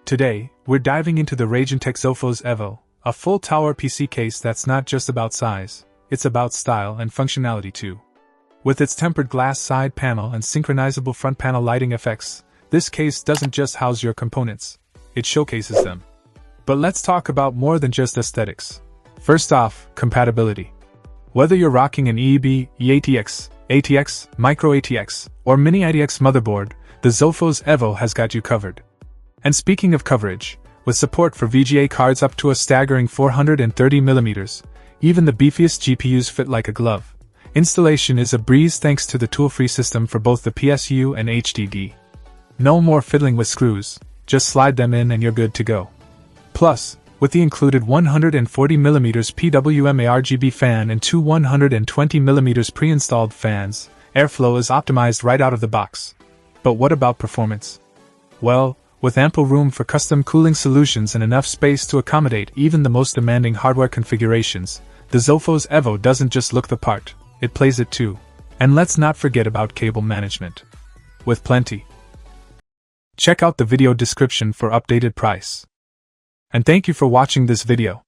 Today, we're diving into the Raijintek Zofos Evo, a full tower PC case that's not just about size, it's about style and functionality too. With its tempered glass side panel and synchronizable front panel lighting effects, this case doesn't just house your components, it showcases them. But let's talk about more than just aesthetics. First off, compatibility. Whether you're rocking an EEB, eATX, ATX, Micro ATX, or Mini IDX motherboard, the Zofos Evo has got you covered. And speaking of coverage, with support for VGA cards up to a staggering 430mm, even the beefiest GPUs fit like a glove. Installation is a breeze thanks to the tool-free system for both the PSU and HDD. No more fiddling with screws, just slide them in and you're good to go. Plus, with the included 140mm PWM RGB fan and two 120mm pre-installed fans, airflow is optimized right out of the box. But what about performance? Well, with ample room for custom cooling solutions and enough space to accommodate even the most demanding hardware configurations, the Zofos Evo doesn't just look the part, it plays it too. And let's not forget about cable management. With plenty. Check out the video description for updated price. And thank you for watching this video.